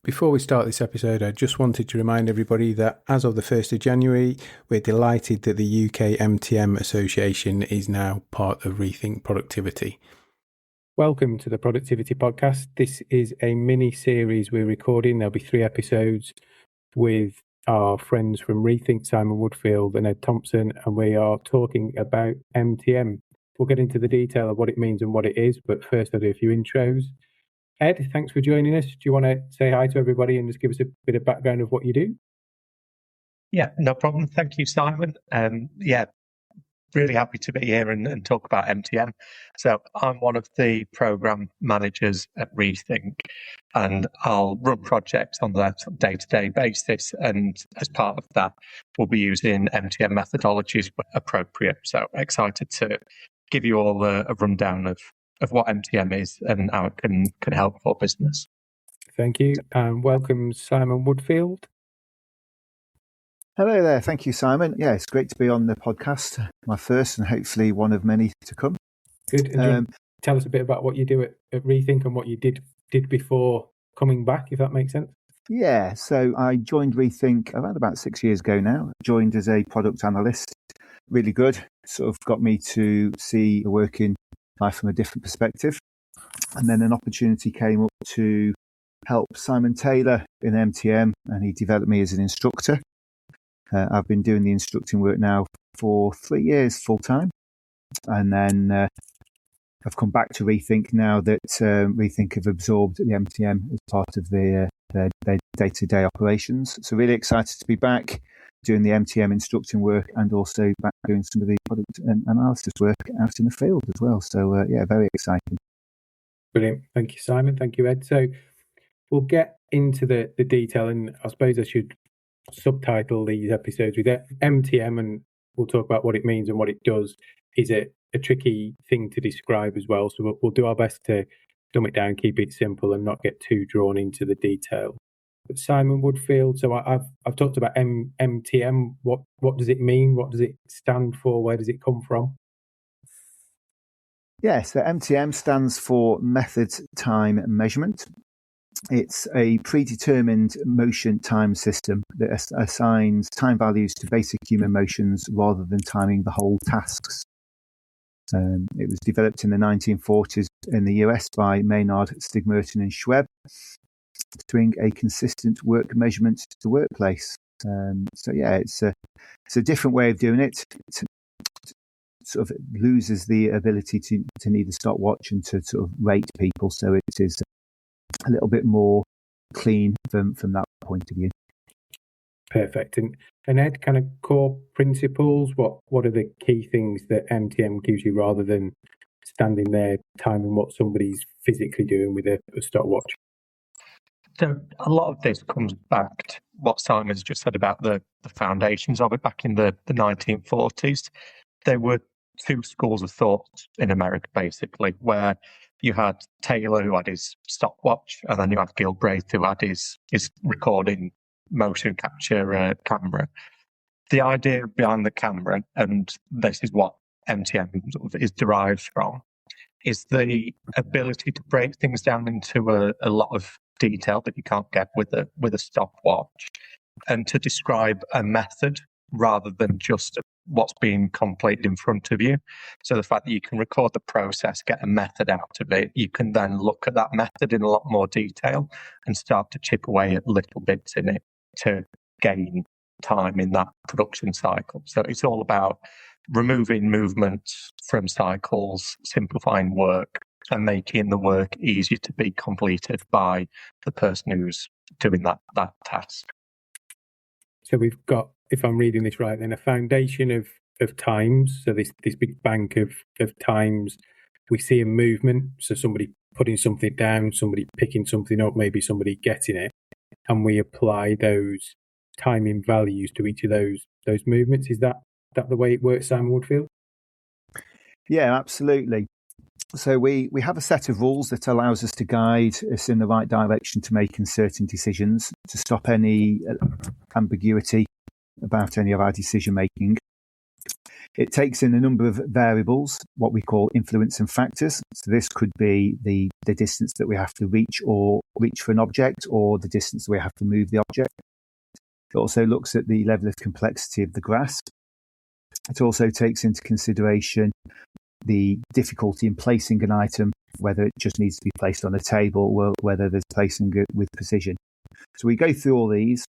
Before we start this episode, I just wanted to remind everybody that as of the 1st of January, we're delighted that the UK MTM Association is now part of ReThink Productivity. Welcome to the Productivity Podcast. This is a mini-series we're recording. There'll be 3 episodes with our friends from ReThink, Simon Woodfield and Ed Thompson, and we are talking about MTM. We'll get into the detail of what it means and what it is, but first I'll do a few intros. Ed, thanks for joining us. Do you want to say hi to everybody and just give us a bit of background of what you do? Yeah, no problem. Thank you, Simon. Really happy to be here and talk about MTM. So I'm one of the program managers at ReThink, and I'll run projects on that day-to-day basis. And as part of that, we'll be using MTM methodologies where appropriate. So excited to give you all a rundown of what MTM is and how it can help for business. Thank you. And welcome, Simon Woodfield. Hello there. Thank you, Simon. Yeah, it's great to be on the podcast. My first and hopefully one of many to come. Good. And tell us a bit about what you do at ReThink and what you did before coming back, if that makes sense. Yeah, so I joined ReThink around about 6 years ago now. Joined as a product analyst. Really good. Sort of got me to see the working life from a different perspective. And then an opportunity came up to help Simon Taylor in MTM, and he developed me as an instructor. I've been doing the instructing work now for 3 years full time. And then I've come back to ReThink now that ReThink have absorbed the MTM as part of their day-to-day operations. So really excited to be back doing the MTM instructing work and also back doing some of the product and analysis work out in the field as well. So very exciting. Brilliant. Thank you, Simon. Thank you, Ed. So we'll get into the detail, and I suppose I should subtitle these episodes with MTM, and we'll talk about what it means and what it does. Is it a tricky thing to describe as well? So we'll do our best to dumb it down, keep it simple and not get too drawn into the detail. But Simon Woodfield, so I've talked about MTM. What does it mean? What does it stand for? Where does it come from? Yeah, so MTM stands for Method Time Measurement. It's a predetermined motion time system that assigns time values to basic human motions rather than timing the whole tasks. It was developed in the 1940s in the US by Maynard, Stigmerton and Schweb to bring a consistent work measurement to the workplace. It's a different way of doing it. It sort of loses the ability to need a stopwatch and to sort of rate people. So it is a little bit more clean from that point of view. Perfect. And Ed, kind of core principles, what are the key things that MTM gives you rather than standing there timing what somebody's physically doing with a stopwatch? So a lot of this comes back to what Simon's just said about the foundations of it. Back in the 1940s, there were 2 schools of thought in America, basically, where you had Taylor, who had his stopwatch, and then you had Gilbreth, who had his recording motion capture camera. The idea behind the camera, and this is what MTM is derived from, is the ability to break things down into a lot of detail that you can't get with a stopwatch, and to describe a method rather than just what's being completed in front of you. So the fact that you can record the process, get a method out of it, you can then look at that method in a lot more detail and start to chip away at little bits in it to gain time in that production cycle. So it's all about removing movement from cycles, simplifying work, and making the work easier to be completed by the person who's doing that task. So we've got, if I'm reading this right, then a foundation of times. So this big bank of times. We see a movement. So somebody putting something down, somebody picking something up, maybe somebody getting it, and we apply those timing values to each of those movements. Is that the way it works, Simon Woodfield? Yeah, absolutely. So we have a set of rules that allows us to guide us in the right direction to making certain decisions, to stop any ambiguity about any of our decision making. It takes in a number of variables, what we call influencing factors. So this could be the distance that we have to reach for an object, or the distance that we have to move the object. It also looks at the level of complexity of the grasp. It also takes into consideration the difficulty in placing an item, whether it just needs to be placed on a table or whether there's placing it with precision. So we go through all these.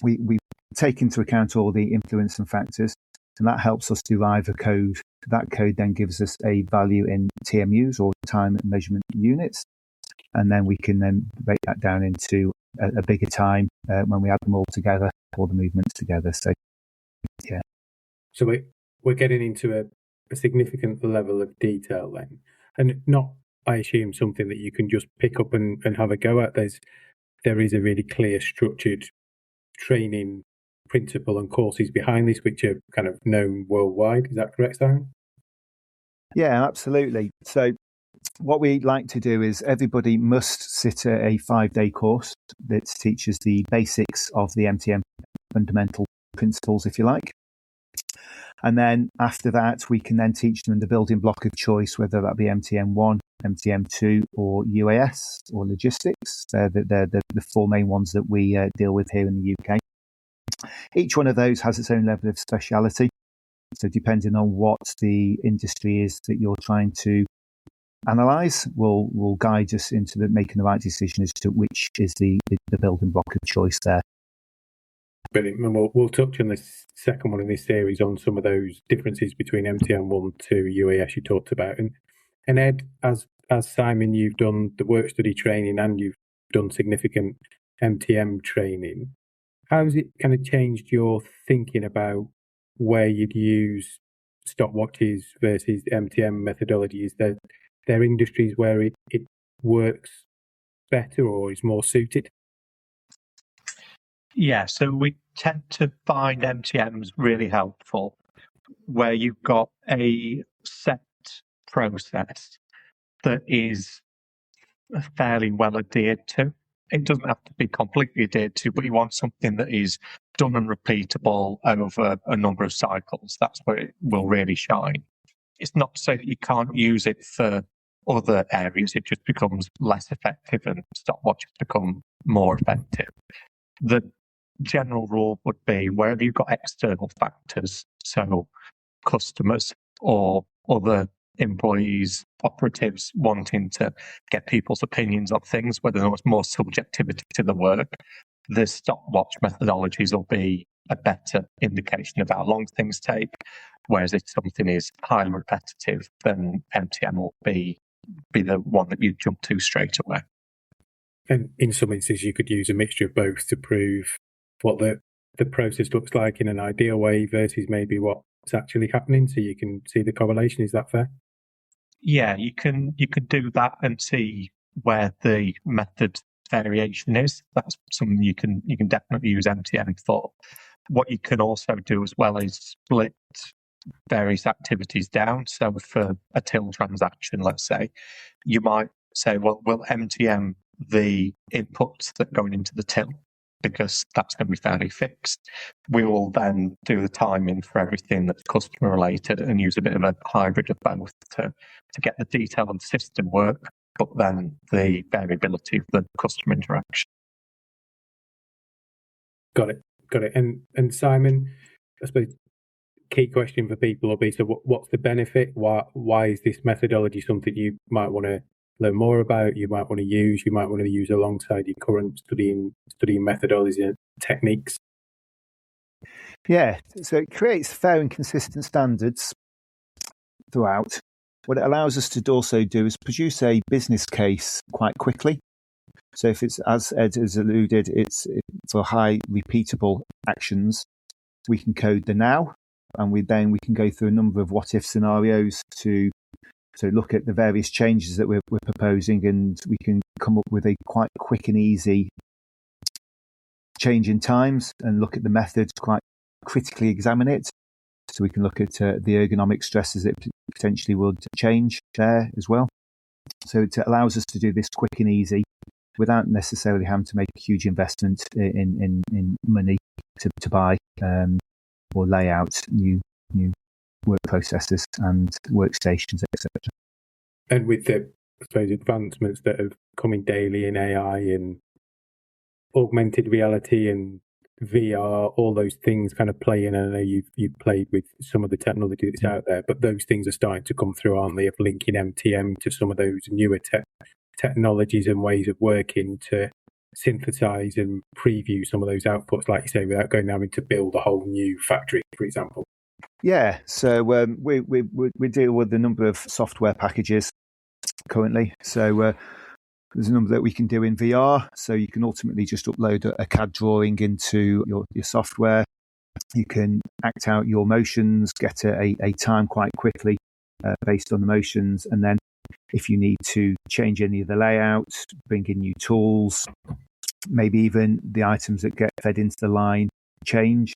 We take into account all the influencing factors, and that helps us derive a code. That code then gives us a value in TMUs, or time measurement units, and then we can then break that down into a bigger time when we add them all together, all the movements together. So, yeah. So we're getting into a significant level of detail then, and not, I assume, something that you can just pick up and have a go at. There is a really clear, structured training principle and courses behind this, which are kind of known worldwide. Is that correct, Simon? Yeah, absolutely. So what we like to do is everybody must sit a 5-day course that teaches the basics of the MTM fundamental principles, if you like. And then after that, we can then teach them the building block of choice, whether that be MTM1, MTM2, or UAS, or logistics. They're the 4 main ones that we deal with here in the UK. Each one of those has its own level of speciality. So depending on what the industry is that you're trying to analyse, will guide us into making the right decision as to which is the building block of choice there. Brilliant. And we'll touch on the second one in this series on some of those differences between MTM1 to UAS you talked about. And Ed, as Simon, you've done the work study training and you've done significant MTM training. How has it kind of changed your thinking about where you'd use stopwatches versus MTM methodology? Is there industries where it works better or is more suited? Yeah, so we tend to find MTMs really helpful where you've got a set process that is fairly well adhered to. It doesn't have to be completely adhered to, but you want something that is done and repeatable over a number of cycles. That's where it will really shine. It's not to say that you can't use it for other areas. It just becomes less effective and stopwatches become more effective. The general rule would be wherever you've got external factors, so customers or other employees, operatives wanting to get people's opinions on things, whether there was more subjectivity to the work, the stopwatch methodologies will be a better indication of how long things take. Whereas if something is highly repetitive, then MTM will be the one that you jump to straight away. And in some instances, you could use a mixture of both to prove what the process looks like in an ideal way versus maybe what's actually happening, so you can see the correlation. Is that fair? Yeah, you can do that and see where the method variation is. That's something you can definitely use MTM for. What you can also do as well is split various activities down. So for a till transaction, let's say, you might say, well, we'll MTM the inputs that go into the till, because that's going to be fairly fixed. We will then do the timing for everything that's customer related and use a bit of a hybrid of both to get the detail of the system work, but then the variability of the customer interaction. Got it. And Simon, I suppose key question for people will be, so what's the benefit? Why is this methodology something you might want to learn more about, you might want to use alongside your current studying methodologies and techniques? Yeah, so it creates fair and consistent standards throughout. What it allows us to also do is produce a business case quite quickly. So if it's, as Ed has alluded, it's for high repeatable actions, we can code the now, and we can go through a number of what-if scenarios to look at the various changes that we're proposing, and we can come up with a quite quick and easy change in times and look at the methods, quite critically examine it. So we can look at the ergonomic stresses that potentially would change there as well. So it allows us to do this quick and easy without necessarily having to make a huge investment in money to buy or lay out new work processes and workstations, etc. And with the, I suppose, advancements that are coming daily in AI and augmented reality and VR, all those things kind of play in. I know you've played with some of the technology that's out there, but those things are starting to come through, aren't they? Of linking MTM to some of those newer technologies and ways of working to synthesize and preview some of those outputs, like you say, without going having to build a whole new factory, for example. Yeah, so we deal with a number of software packages currently. So there's a number that we can do in VR. So you can ultimately just upload a CAD drawing into your software. You can act out your motions, get a time quite quickly based on the motions, and then if you need to change any of the layouts, bring in new tools, maybe even the items that get fed into the line change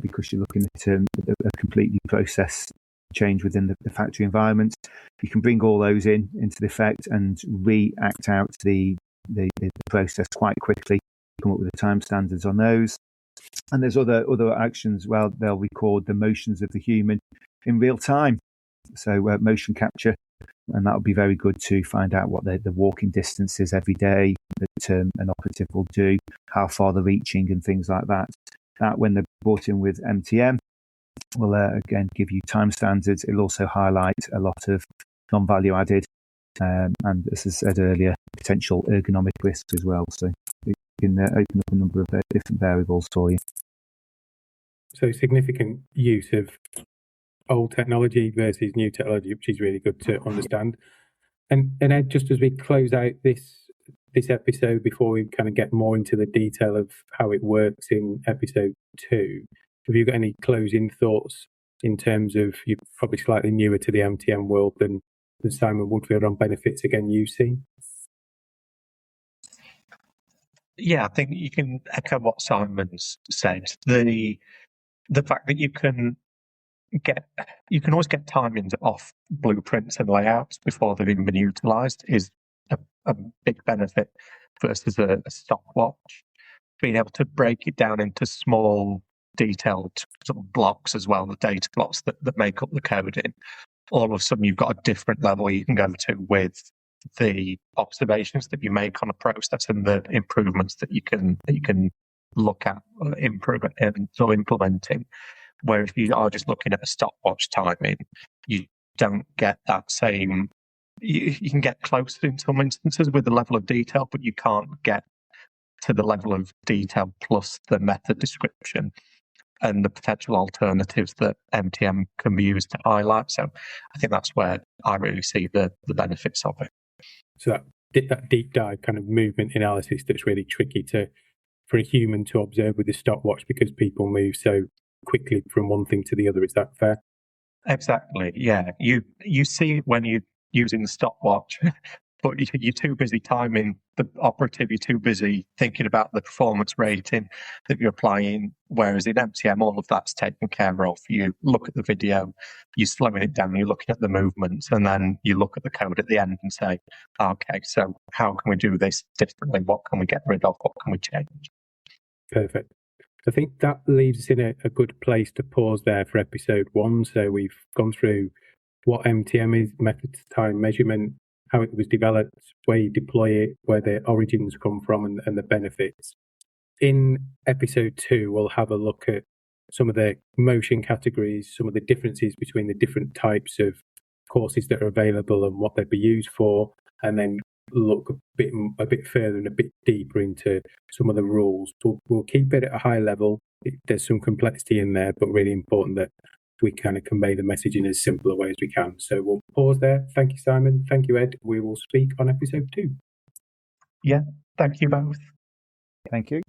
because you're looking at a completely process change within the factory environment. You can bring all those into the effect and re-act out the process quite quickly, come up with the time standards on those. And there's other actions. Well, they'll record the motions of the human in real time. So motion capture, and that'll be very good to find out what the walking distance is every day that an operative will do, how far they're reaching and things like that. That, when they're brought in with MTM, will again give you time standards. It'll also highlight a lot of non-value added and, as I said earlier, potential ergonomic risks as well. So it can open up a number of different variables for you. So significant use of old technology versus new technology, which is really good to understand. And Ed, just as we close out this episode, before we kind of get more into the detail of how it works in episode 2, have you got any closing thoughts in terms of, you're probably slightly newer to the MTM world than Simon Woodfield, on benefits again you've seen? Yeah, I think you can echo what Simon's said. The fact that you can always get timings off blueprints and layouts before they've even been utilised is a big benefit versus a stopwatch. Being able to break it down into small, detailed sort of blocks as well, the data blocks that make up the coding. All of a sudden, you've got a different level you can go to with the observations that you make on a process and the improvements that you can look at implementing. Where if you are just looking at a stopwatch timing, you don't get that same. You can get closer in some instances with the level of detail, but you can't get to the level of detail plus the method description and the potential alternatives that MTM can be used to highlight. So I think that's where I really see the benefits of it. So that deep dive kind of movement analysis that's really tricky for a human to observe with the stopwatch, because people move so quickly from one thing to the other. Is that fair? Exactly. Yeah. You see it when you're using the stopwatch, but you're too busy timing the operative. You're too busy thinking about the performance rating that you're applying. Whereas in MTM, all of that's taken care of. You look at the video, you're slowing it down, you're looking at the movements, and then you look at the code at the end and say, okay, so how can we do this differently? What can we get rid of? What can we change? Perfect. I think that leaves us in a good place to pause there for episode 1. So we've gone through what MTM is, methods, time measurement, how it was developed, where you deploy it, where the origins come from, and the benefits. In episode 2, we'll have a look at some of the motion categories, some of the differences between the different types of courses that are available and what they'd be used for, and then look a bit further and a bit deeper into some of the rules. We'll keep it at a high level. There's some complexity in there, but really important that we kind of convey the message in as simple a way as we can. So we'll pause there. Thank you, Simon. Thank you, Ed. We will speak on episode 2. Yeah, thank you both. Thank you.